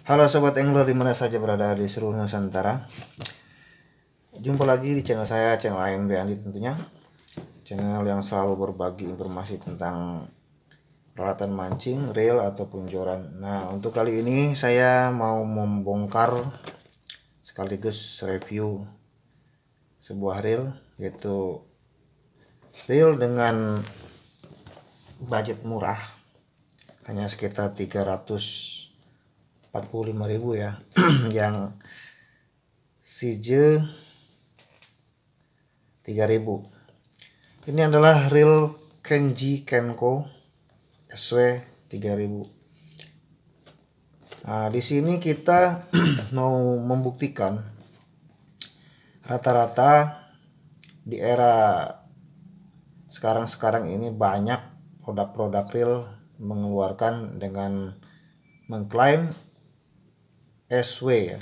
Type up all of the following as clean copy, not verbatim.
Halo Sobat Angler dimana saja berada di seluruh Nusantara. Jumpa lagi di channel saya, channel AMD Andi tentunya. Channel yang selalu berbagi informasi tentang peralatan mancing, reel ataupun joran. Nah, untuk kali ini saya mau membongkar sekaligus review sebuah reel, yaitu reel dengan budget murah, hanya sekitar 345.000 ya. Yang Sije 3000. Ini adalah reel Kenji Kenko SW 3000. Nah, di sini kita mau membuktikan rata-rata di era sekarang ini banyak produk-produk reel mengeluarkan dengan mengklaim SW ya.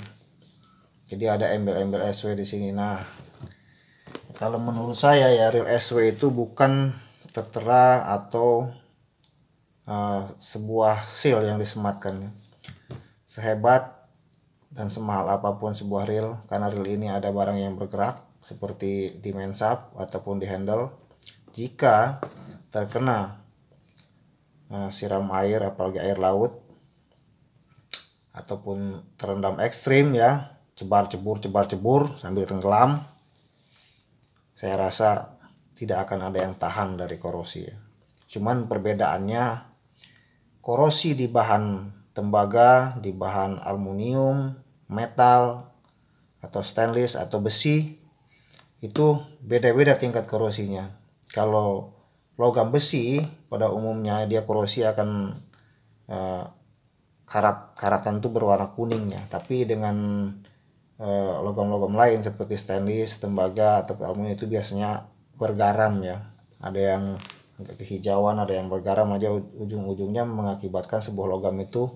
Jadi ada embel-embel SW di sini. Nah, kalau menurut saya ya, reel SW itu bukan tertera atau sebuah seal yang disematkan. Sehebat dan semahal apapun sebuah reel, karena reel ini ada barang yang bergerak seperti di mensap ataupun di handle, jika terkena siram air, apalagi air laut, ataupun terendam ekstrim ya, cebar-cebur sambil tenggelam, saya rasa tidak akan ada yang tahan dari korosi ya. Cuman perbedaannya, korosi di bahan tembaga, di bahan aluminium, metal, atau stainless atau besi, itu beda-beda tingkat korosinya. Kalau logam besi pada umumnya dia korosi akan karatan itu berwarna kuning ya, tapi dengan logam-logam lain seperti stainless, tembaga atau aluminium itu biasanya bergaram ya. Ada yang kehijauan, ada yang bergaram aja, ujung-ujungnya mengakibatkan sebuah logam itu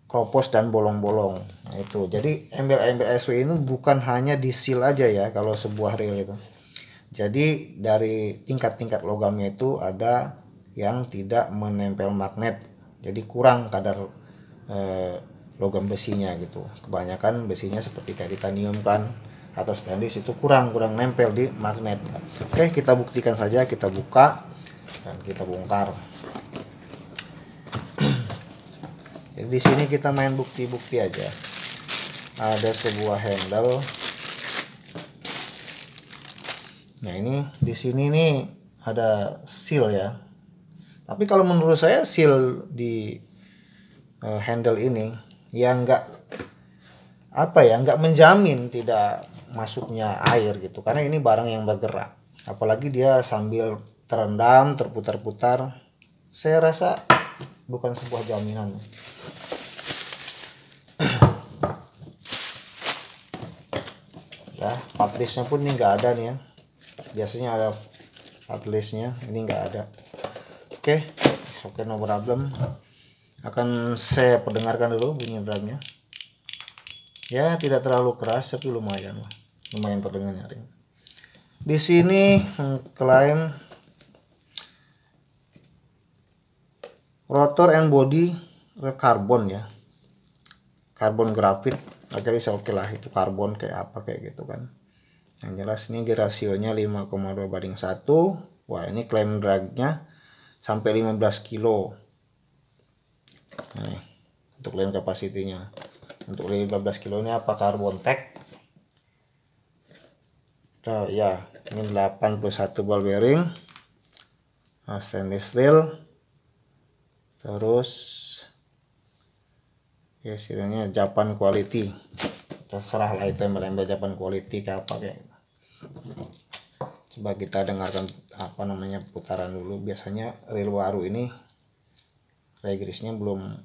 kropos dan bolong-bolong. Nah, itu. Jadi embel-embel SW ini bukan hanya di seal aja ya kalau sebuah reel itu. Jadi dari tingkat-tingkat logamnya itu ada yang tidak menempel magnet. Jadi kurang kadar logam besinya gitu. Kebanyakan besinya seperti kayak titanium kan atau stainless itu kurang nempel di magnet. Oke, kita buktikan saja, kita buka dan kita bongkar. Jadi di sini kita main bukti-bukti aja. Ada sebuah handle. Nah, ini di sini nih ada seal ya. Tapi kalau menurut saya seal di handle ini ya nggak menjamin tidak masuknya air gitu, karena ini barang yang bergerak, apalagi dia sambil terendam terputar-putar. Saya rasa bukan sebuah jaminan. Ya, patlistnya pun ini nggak ada nih ya. Biasanya ada patlistnya, ini nggak ada. Oke, no problem. Akan saya perdengarkan dulu bunyi drumnya. Ya, tidak terlalu keras tapi lumayan terdengarnya. Di sini mengklaim rotor and body karbon ya, karbon grafit. Akhirnya saya oke lah, itu karbon kayak apa kayak gitu kan. Yang jelas ini rasionya 5,2:1. Wah, ini klaim dragnya sampai 15 kilo. Nah, untuk lane kapasitinya. Untuk 15 kilo ini apa? Carbon Tech. Nah, ya, ini 81 ball bearing. Stainless steel. Terus ya istilahnya Japan quality. Terserah lah itu embel-embel Japan quality kayak apa kayak. Coba kita dengarkan putaran dulu. Biasanya reel baru ini regrisnya belum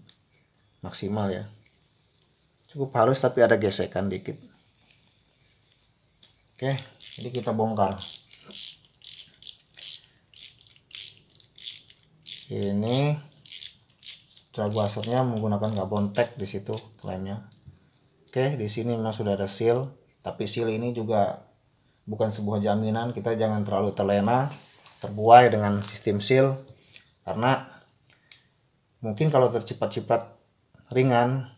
maksimal ya, cukup halus tapi ada gesekan dikit. Oke, jadi kita bongkar. Ini drag washernya menggunakan carbon tech di situ klaimnya. Oke, di sini memang sudah ada seal, tapi seal ini juga bukan sebuah jaminan. Kita jangan terlalu terbuai dengan sistem seal, karena mungkin kalau tercipat-cipat ringan,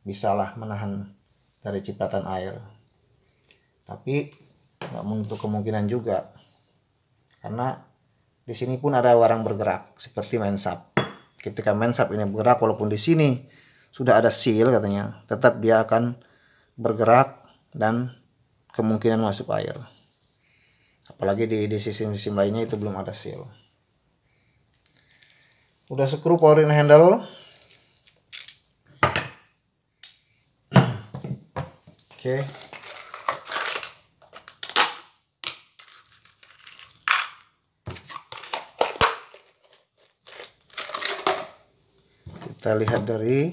bisalah menahan dari cipratan air. Tapi nggak menutup kemungkinan juga, karena di sini pun ada barang bergerak seperti mansap. Ketika mansap ini bergerak, walaupun di sini sudah ada seal katanya, tetap dia akan bergerak dan kemungkinan masuk air. Apalagi di sistem-sistem lainnya itu belum ada seal. Udah skru power in handle. Oke. Kita lihat dari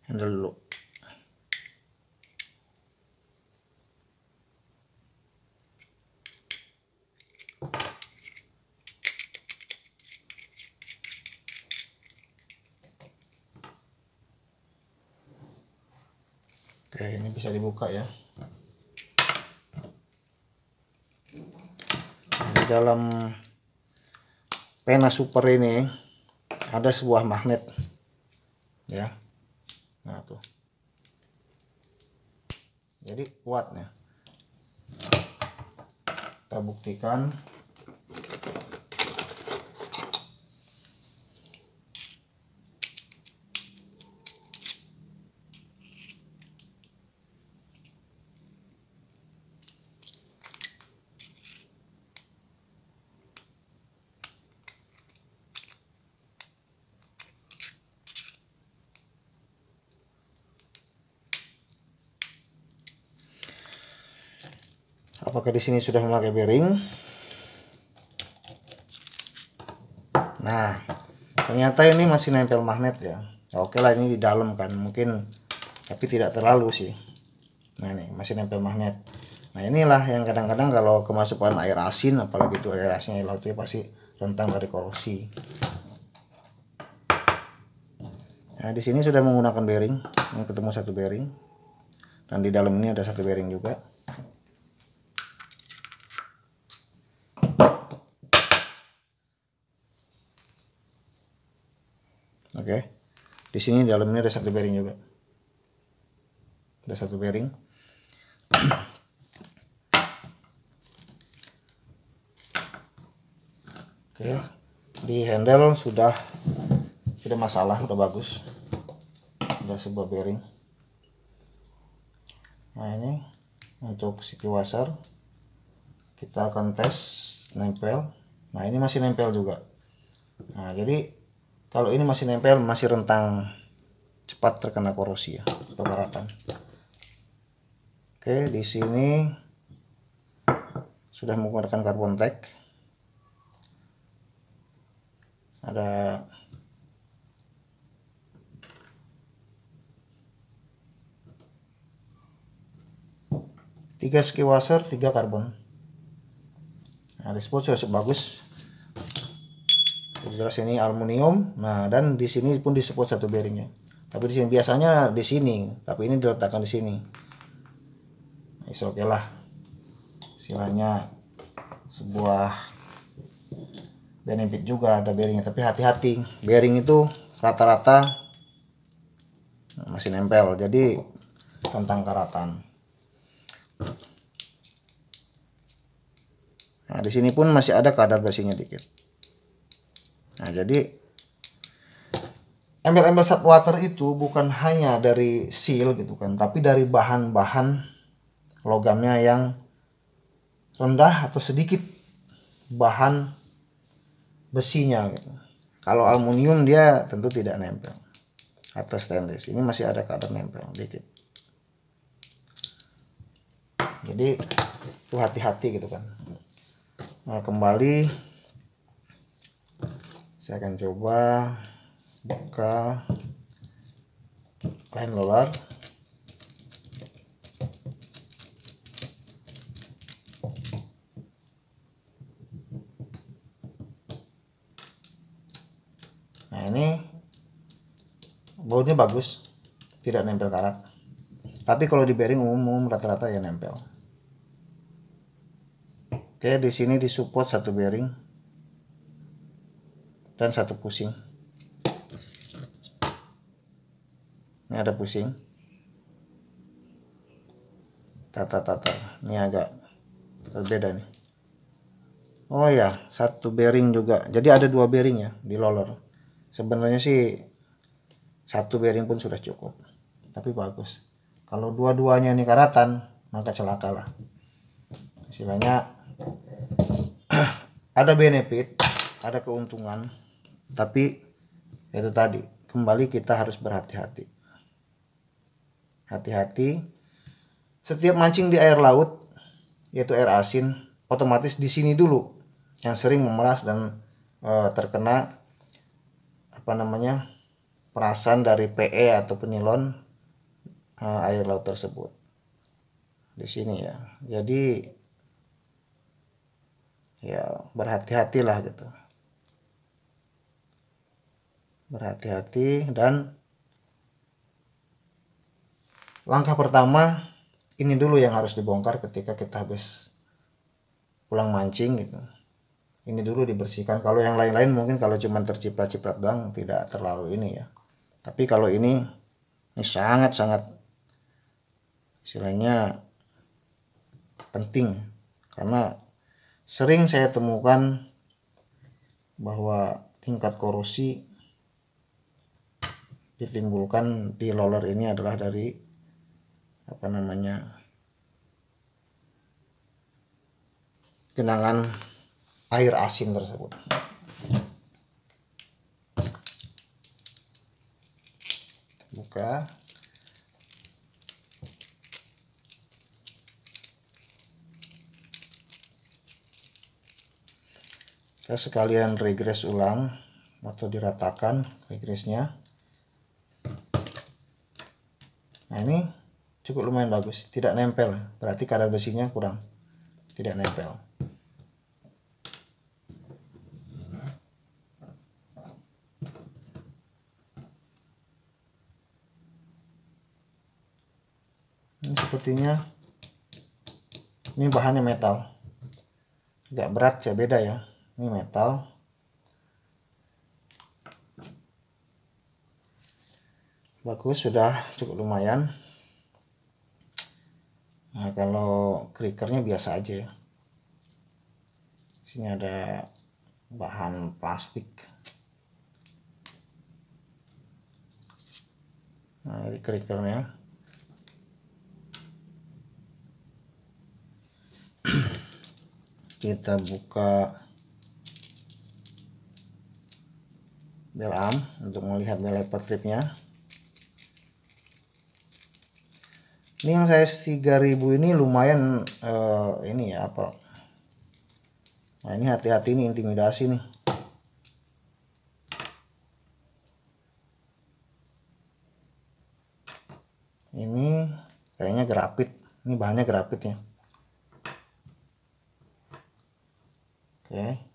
handle dulu. Oke, ini bisa dibuka ya. Di dalam pena super ini ada sebuah magnet ya. Nah tuh, jadi kuatnya. Kita buktikan. Apakah di sini sudah memakai bearing? Nah, ternyata ini masih nempel magnet ya. Oke lah, ini di dalam kan mungkin, tapi tidak terlalu sih. Nah ini masih nempel magnet. Nah inilah yang kadang-kadang kalau kemasukan air asin, apalagi itu air asin air laut itu pasti rentan dari korosi. Nah di sini sudah menggunakan bearing. Ini ketemu satu bearing, dan di dalam ini ada satu bearing juga. Oke, di sini di dalam ini ada satu bearing juga. Ada satu bearing. Oke, di handle sudah masalah, sudah bagus. Ada sebuah bearing. Nah ini untuk CQ washer kita akan tes nempel. Nah ini masih nempel juga. Nah jadi kalau ini masih nempel, masih rentang cepat terkena korosi ya, atau karatan. Oke, di sini sudah menggunakan carbon tack. Ada tiga CQ washer, 3 karbon. Nah, display sudah bagus. Jelas ini aluminium. Nah, dan di sini pun disupport satu bearingnya. Tapi di sini biasanya di sini, tapi ini diletakkan di sini. Nah, oke lah. Istilahnya sebuah benefit juga ada bearingnya, tapi hati-hati. Bearing itu rata-rata masih nempel, jadi rentan karatan. Nah, di sini pun masih ada kadar besinya dikit. Nah, jadi embel-embel saltwater itu bukan hanya dari seal gitu kan, tapi dari bahan-bahan logamnya yang rendah atau sedikit bahan besinya gitu. Kalau aluminium dia tentu tidak nempel, atau stainless. Ini masih ada kadar nempel dikit. Jadi itu hati-hati gitu kan. Nah, kembali saya akan coba buka line roller. Nah ini bautnya bagus, tidak nempel karat. Tapi kalau di bearing umum rata-rata ya nempel. Oke, di sini disupport satu bearing dan satu pusing. Ini ada pusing. Tata. Ini agak berbeda nih. Oh ya, satu bearing juga. Jadi ada 2 bearing ya di roller. Sebenarnya sih satu bearing pun sudah cukup. Tapi bagus. Kalau dua-duanya ini karatan, maka celaka lah. Istilahnya ada benefit, ada keuntungan, tapi itu tadi, kembali kita harus berhati-hati. Hati-hati. Setiap mancing di air laut, yaitu air asin, otomatis di sini dulu yang sering memeras dan terkena perasan dari PE atau penilon air laut tersebut. Di sini ya. Jadi ya berhati-hatilah gitu. Berhati-hati, dan langkah pertama ini dulu yang harus dibongkar ketika kita habis pulang mancing gitu. Ini dulu dibersihkan. Kalau yang lain-lain mungkin kalau cuma terciprat-ciprat doang tidak terlalu ini ya. Tapi kalau ini sangat-sangat istilahnya penting, karena sering saya temukan bahwa tingkat korosi ditimbulkan di roller ini adalah dari genangan air asin tersebut. Buka. Saya sekalian regres ulang atau diratakan regresnya. Nah ini cukup lumayan bagus, tidak nempel, berarti kadar besinya kurang, tidak nempel. Ini sepertinya ini bahannya metal, agak berat ya, beda ya. Ini metal. Bagus, sudah cukup lumayan. Nah, kalau krikernya biasa aja ya. Sini ada bahan plastik. Nah, ini krikernya. Kita buka bel arm untuk melihat leopard tripnya. Ini yang size 3000 ini lumayan ini ya apa. Nah ini hati-hati nih, intimidasi nih. Ini kayaknya grafit. Ini bahannya grafit ya. Oke.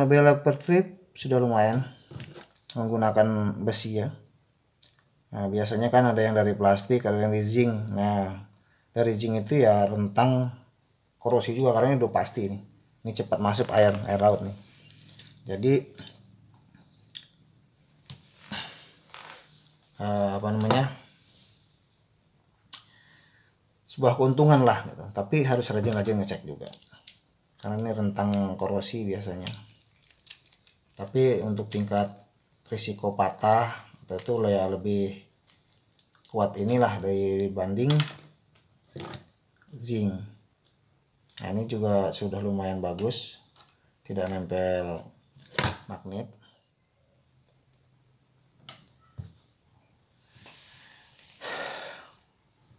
Bel leopard trip sudah lumayan menggunakan besi ya. Nah, biasanya kan ada yang dari plastik, ada yang dari zinc. Nah, dari zinc itu ya rentang korosi juga karena udah pasti nih. Ini cepat masuk air laut nih. Jadi sebuah keuntungan lah gitu. Tapi harus rajin-rajin ngecek juga. Karena ini rentang korosi biasanya. Tapi untuk tingkat risiko patah itu ya lebih kuat inilah dibanding zinc. Nah ini juga sudah lumayan bagus, tidak nempel magnet.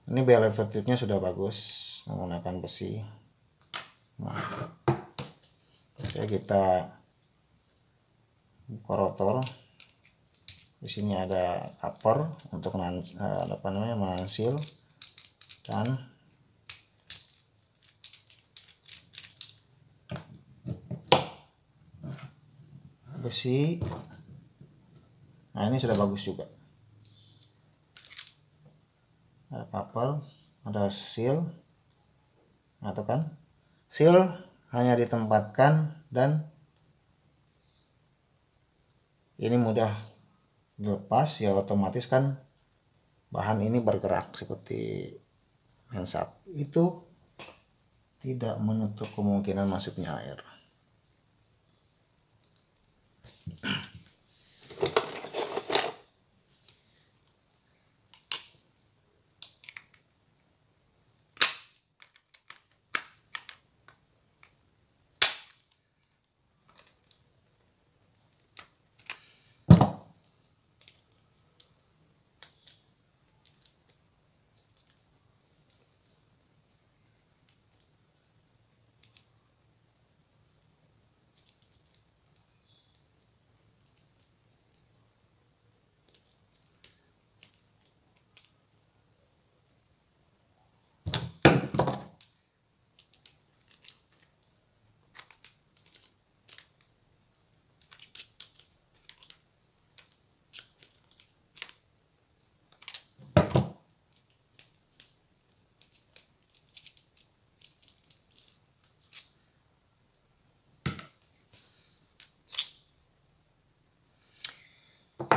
Ini bel leopard sudah bagus menggunakan besi. Nah, kita buka rotor. Di sini ada cover untuk menansil dan besi. Nah ini sudah bagus juga. Ada cover, ada seal. Nah tuh kan, seal hanya ditempatkan dan ini mudah dilepas ya otomatis kan bahan ini bergerak seperti mensap. Itu tidak menutup kemungkinan masuknya air.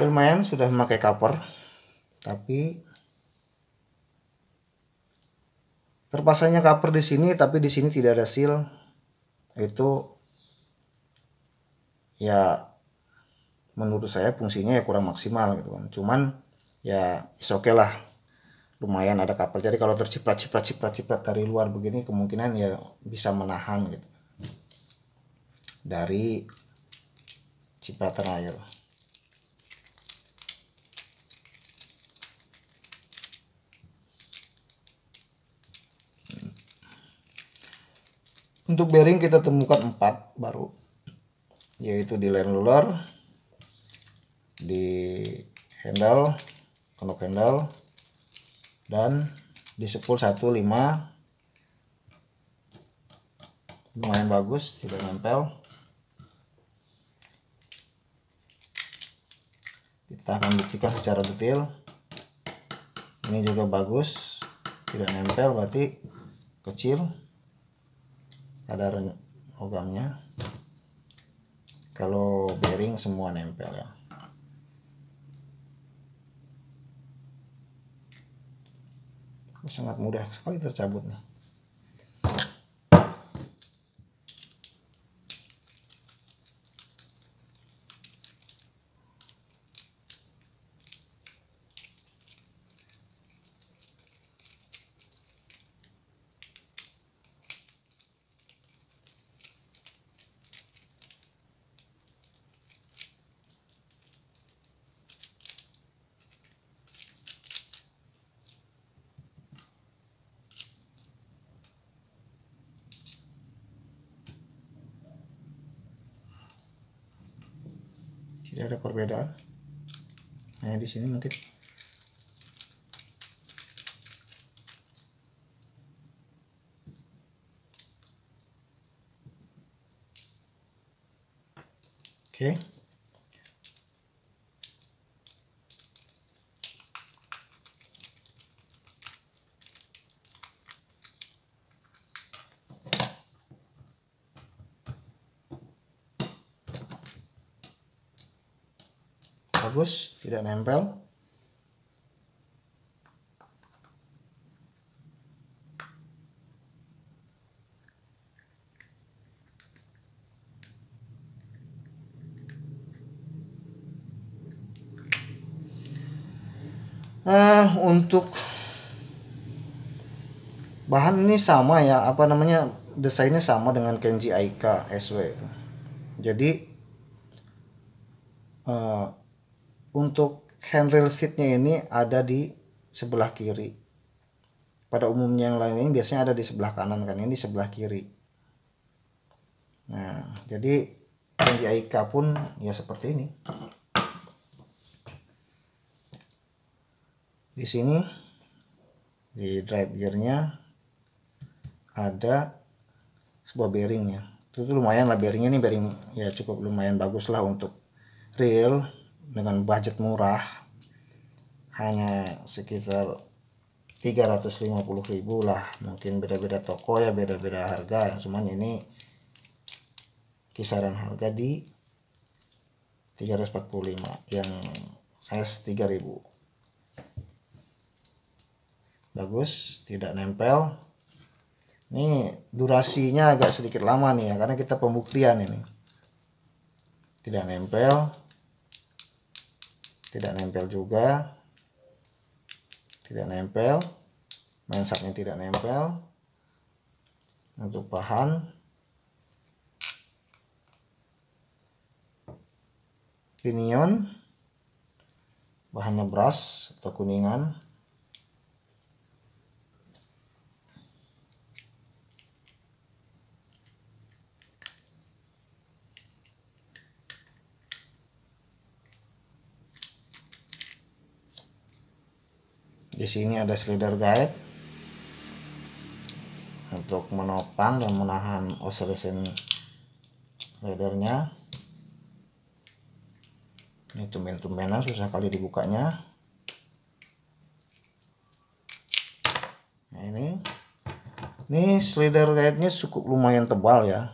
Lumayan sudah memakai cover, tapi terpasangnya cover di sini, tapi di sini tidak ada seal. Itu ya menurut saya fungsinya ya kurang maksimal gitu kan. Cuman ya is oke lah, lumayan ada cover. Jadi kalau terciprat dari luar begini, kemungkinan ya bisa menahan gitu dari cipratan air. Untuk bearing kita temukan 4 baru, yaitu di land roller, di handle, knob handle, dan di spool 1.5. Lumayan bagus, tidak nempel. Kita akan buktikan secara detail. Ini juga bagus, tidak nempel, berarti kecil kadar logamnya. Kalau bearing semua nempel ya. Sangat mudah sekali tercabutnya. Tidak ada perbedaan. Hanya di sini mungkin. Oke. Bagus, tidak nempel. Untuk bahan ini sama ya, apa namanya, desainnya sama dengan Kenji Aika SW. Jadi untuk handrail seatnya ini ada di sebelah kiri. Pada umumnya yang lain ini biasanya ada di sebelah kanan kan, ini di sebelah kiri. Nah, jadi Kenji Aika pun ya seperti ini. Di sini di drive gearnya ada sebuah bearingnya. Itu lumayan lah bearingnya, ini bearing ya cukup lumayan bagus lah untuk real dengan budget murah, hanya sekitar 350.000 lah. Mungkin beda-beda toko ya, beda-beda harga, cuman ini kisaran harga di 345 yang size 3000. Bagus, tidak nempel. Ini durasinya agak sedikit lama nih ya, karena kita pembuktian ini. Tidak nempel. Tidak nempel juga. Tidak nempel. Mensapnya tidak nempel. Untuk bahan, pinion, bahannya brass atau kuningan. Di sini ada slider guide untuk menopang dan menahan oscillation leadernya. Ini tumben-tumbenan susah kali dibukanya. Nah ini slider guide-nya cukup lumayan tebal ya.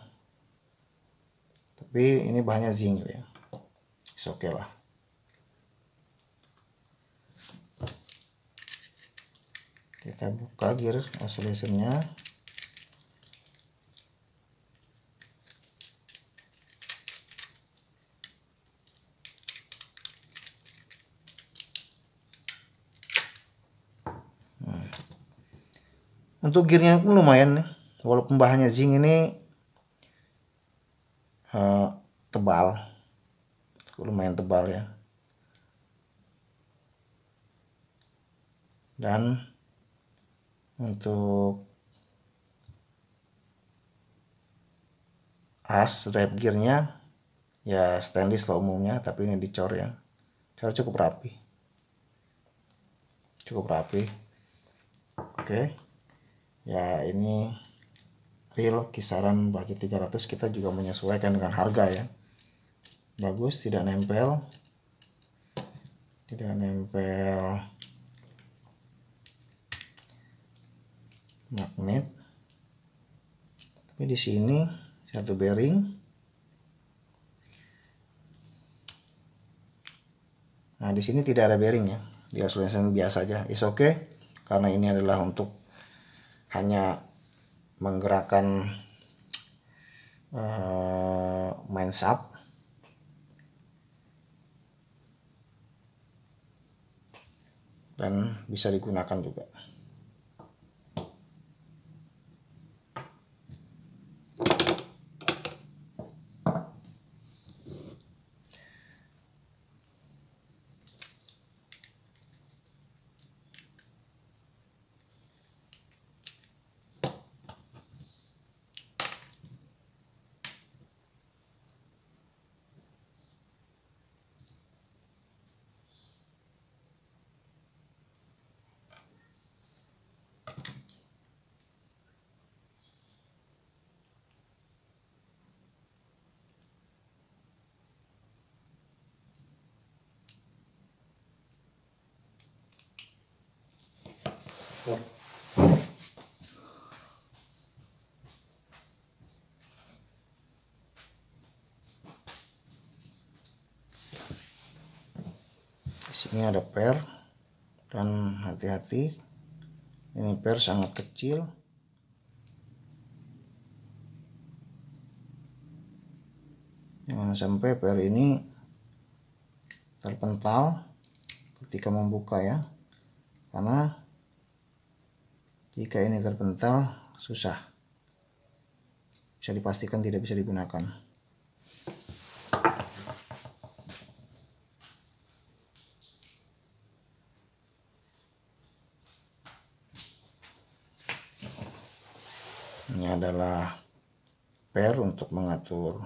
Tapi ini bahannya zinc ya. Oke lah. Kita buka gear oscillation-nya. Untuk gearnya pun lumayan nih, walaupun bahannya zinc ini tebal, lumayan tebal ya. Dan untuk as drive gearnya ya stainless lah umumnya, tapi ini dicor ya. Cor cukup rapi. Oke. Ya ini real kisaran budget 300, kita juga menyesuaikan dengan harga ya. Bagus, tidak nempel. Magnet. Tapi di sini satu bearing. Nah, di sini tidak ada bearing ya. Di oscillation biasa aja. Is okay, karena ini adalah untuk hanya menggerakkan main shaft. Dan bisa digunakan juga. Di sini ada per, dan hati-hati, ini per sangat kecil. Jangan sampai per ini terpental ketika membuka ya, karena jika ini terpental susah, bisa dipastikan tidak bisa digunakan. Ini adalah per untuk mengatur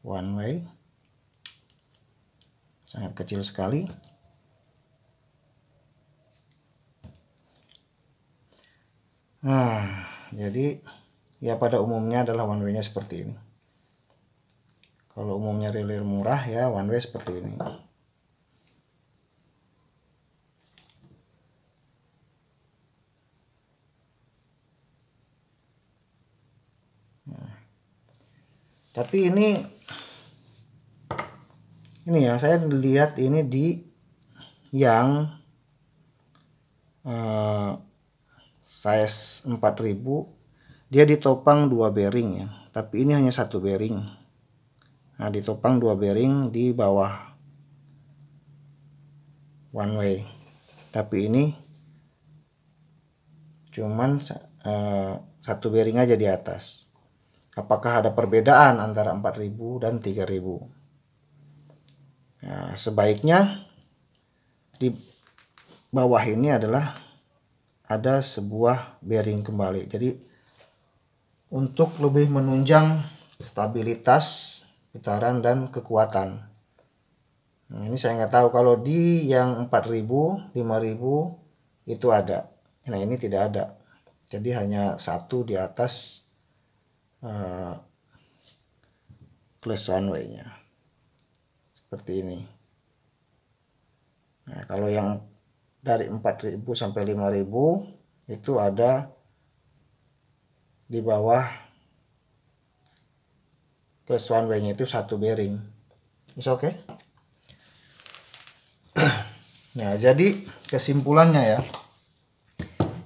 one way, sangat kecil sekali. Nah, jadi ya pada umumnya adalah one way-nya seperti ini. Kalau umumnya relay murah ya one way seperti ini. Nah, tapi ini Ini ya, saya lihat ini di yang size 4000 dia ditopang 2 bearing ya, tapi ini hanya 1 bearing. Nah, ditopang 2 bearing di bawah one way, tapi ini cuman 1 bearing aja di atas. Apakah ada perbedaan antara 4000 dan 3000? Nah, sebaiknya di bawah ini adalah ada sebuah bearing kembali. Jadi untuk lebih menunjang stabilitas putaran dan kekuatan. Nah, ini saya nggak tahu kalau di yang 4000, 5000 itu ada. Nah, ini tidak ada. Jadi hanya satu di atas class one way-nya. Seperti ini. Nah, kalau yang dari 4000 sampai 5000 itu ada di bawah class one way-nya itu 1 bearing. Is oke? Nah, jadi kesimpulannya ya,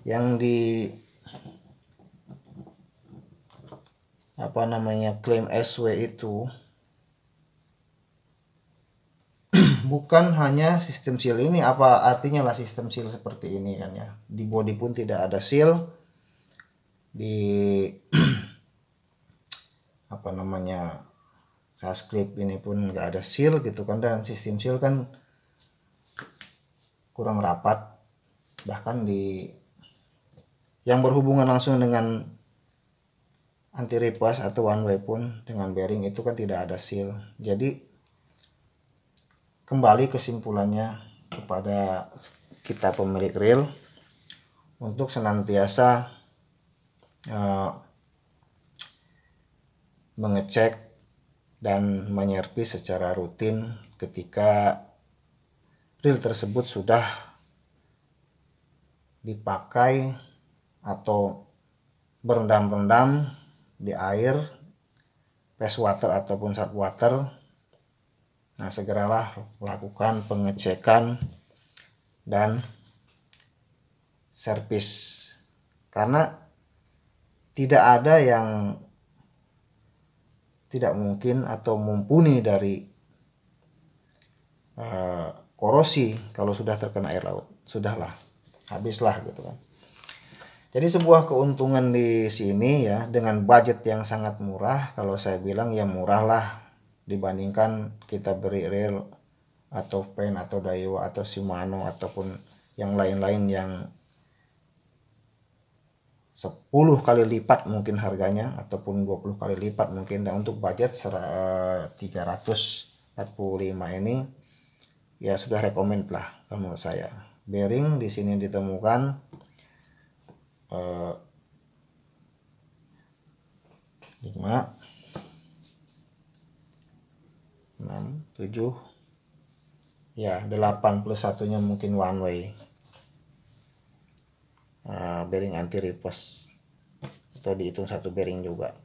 yang di klaim SW itu bukan hanya sistem seal ini. Apa artinya lah sistem seal seperti ini kan ya, di body pun tidak ada seal, di subscript ini pun nggak ada seal gitu kan, dan sistem seal kan kurang rapat, bahkan di yang berhubungan langsung dengan anti reverse atau one way pun dengan bearing itu kan tidak ada seal. Jadi kembali kesimpulannya kepada kita pemilik reel untuk senantiasa mengecek dan menyervis secara rutin ketika reel tersebut sudah dipakai atau berendam-rendam di air, fast water ataupun salt water. Nah, segeralah lakukan pengecekan dan servis, karena tidak ada yang tidak mungkin atau mumpuni dari korosi kalau sudah terkena air laut. Sudahlah, habislah gitu kan. Jadi sebuah keuntungan di sini ya, dengan budget yang sangat murah, kalau saya bilang ya murah lah dibandingkan kita beri reel atau Pen atau Daiwa atau Shimano ataupun yang lain-lain yang 10 kali lipat mungkin harganya ataupun 20 kali lipat mungkin. Dan untuk budget 345 ini ya sudah recommend lah menurut saya. Bearing di sini ditemukan 5, 6, 7 ya 8 plus satunya mungkin one way, bearing anti reverse atau dihitung 1 bearing juga.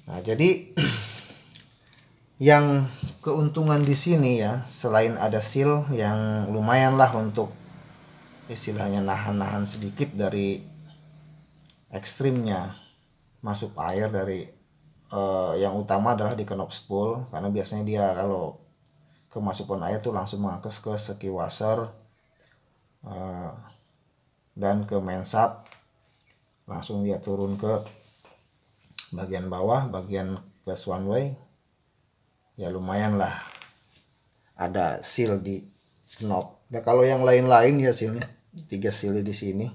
Nah, jadi yang keuntungan di sini ya, selain ada seal yang lumayan lah untuk istilahnya nahan-nahan sedikit dari ekstrimnya masuk air dari yang utama adalah di knob spool, karena biasanya dia kalau kemasukan air tuh langsung mengakses ke ski washer dan ke main shaft, langsung dia turun ke bagian bawah, bagian class one way. Ya lumayan lah ada seal di knob. Nah, kalau yang lain-lain ya sealnya 3 seal di sini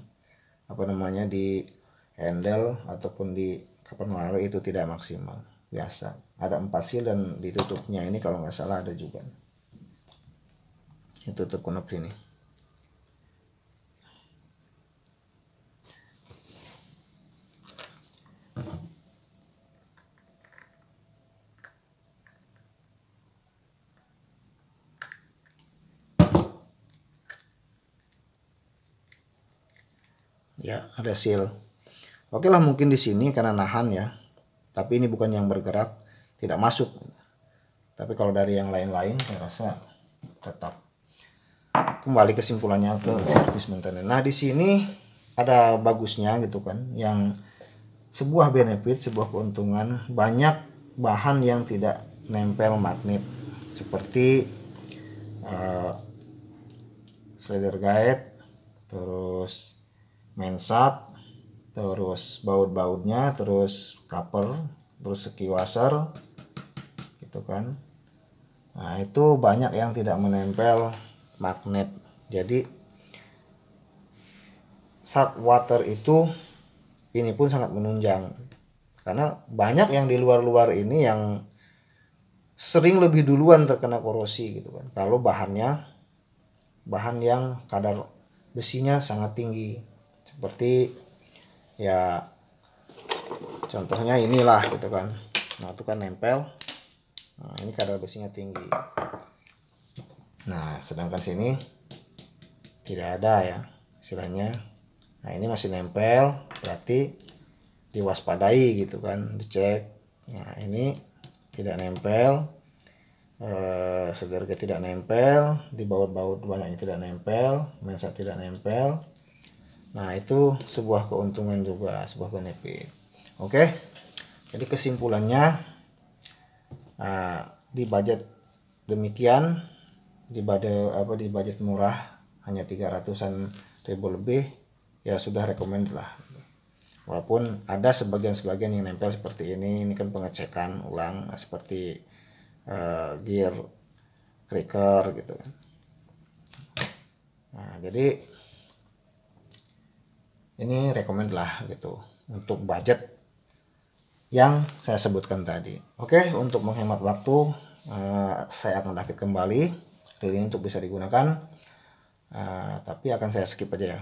di handle ataupun di kapan lalu itu tidak maksimal. Biasa ada 4 seal dan ditutupnya ini kalau nggak salah ada juga ini tutup knob sini. Ya ada seal. Oke lah, mungkin di sini karena nahan ya, tapi ini bukan yang bergerak, tidak masuk. Tapi kalau dari yang lain-lain saya rasa tetap. Kembali kesimpulannya ke service maintenance. Nah di sini ada bagusnya gitu kan, yang sebuah benefit, sebuah keuntungan, banyak bahan yang tidak nempel magnet seperti slider guide, terus main shaft, terus baut-bautnya, terus cover, terus ski washer gitu kan. Nah itu banyak yang tidak menempel magnet. Jadi shark water itu ini pun sangat menunjang, karena banyak yang di luar-luar ini yang sering lebih duluan terkena korosi gitu kan, kalau bahan yang kadar besinya sangat tinggi, seperti ya contohnya inilah gitu kan. Nah itu kan nempel, nah ini kadar besinya tinggi. Nah sedangkan sini tidak ada ya istilahnya. Nah ini masih nempel, berarti diwaspadai gitu kan, dicek. Nah ini tidak nempel, segerga tidak nempel, di baut-baut banyaknya tidak nempel, mensat tidak nempel. Nah itu sebuah keuntungan juga, sebuah benefit. Oke, jadi kesimpulannya, di budget demikian, di budget murah hanya 300-an ribu lebih, ya sudah recommend lah. Walaupun ada sebagian yang nempel seperti ini kan pengecekan ulang, seperti gear cracker gitu kan. Nah jadi ini recommend lah gitu untuk budget yang saya sebutkan tadi. Oke, untuk menghemat waktu, saya akan rakit kembali reel ini untuk bisa digunakan, tapi akan saya skip aja ya.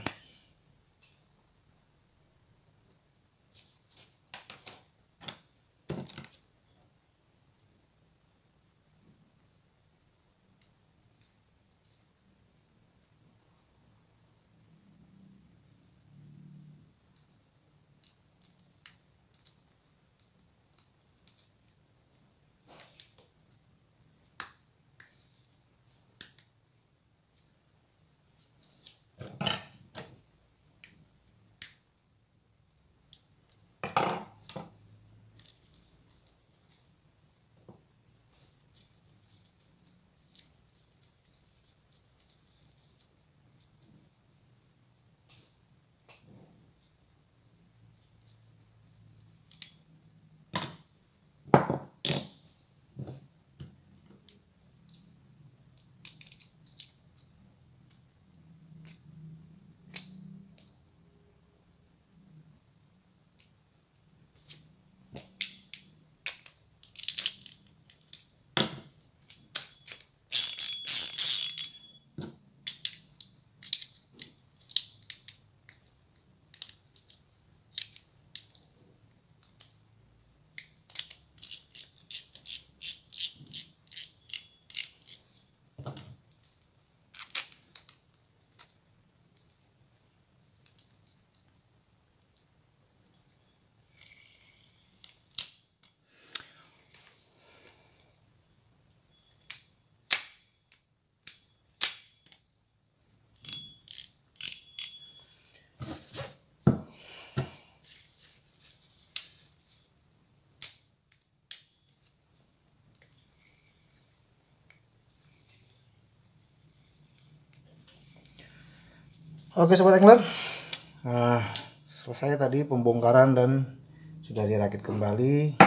Oke sobat angler, selesai tadi pembongkaran dan sudah dirakit kembali.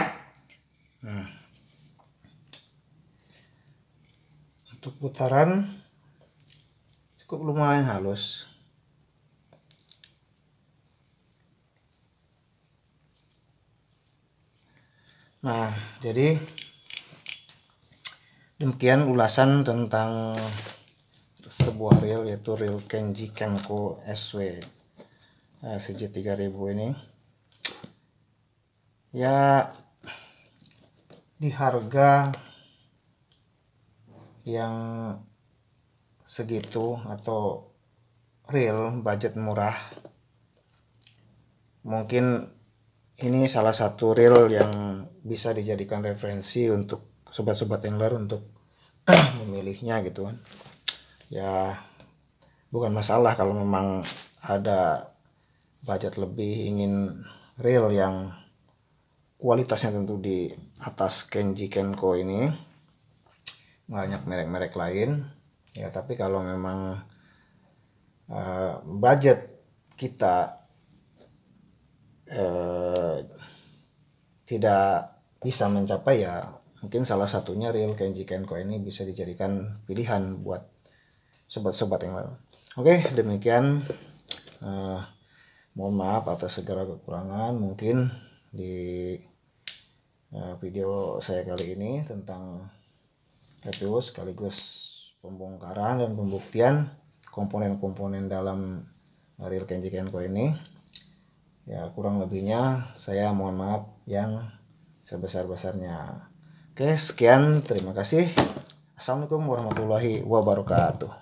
Nah, untuk putaran cukup lumayan halus. Nah jadi demikian ulasan tentang sebuah reel, yaitu reel Kenji Kenko SW CJ3000 ini. Ya di harga yang segitu atau reel budget murah, mungkin ini salah satu reel yang bisa dijadikan referensi untuk sobat-sobat handler untuk memilihnya gitu kan. Ya bukan masalah kalau memang ada budget lebih, ingin reel yang kualitasnya tentu di atas Kenji Kenko ini, banyak merek-merek lain ya. Tapi kalau memang budget kita tidak bisa mencapai, ya mungkin salah satunya reel Kenji Kenko ini bisa dijadikan pilihan buat sobat-sobat yang lain. Oke, demikian. Mohon maaf atas segala kekurangan mungkin di video saya kali ini tentang review sekaligus pembongkaran dan pembuktian komponen-komponen dalam reel Kenji Kenko ini. Ya kurang lebihnya saya mohon maaf yang sebesar-besarnya. Oke, sekian, terima kasih. Assalamualaikum warahmatullahi wabarakatuh.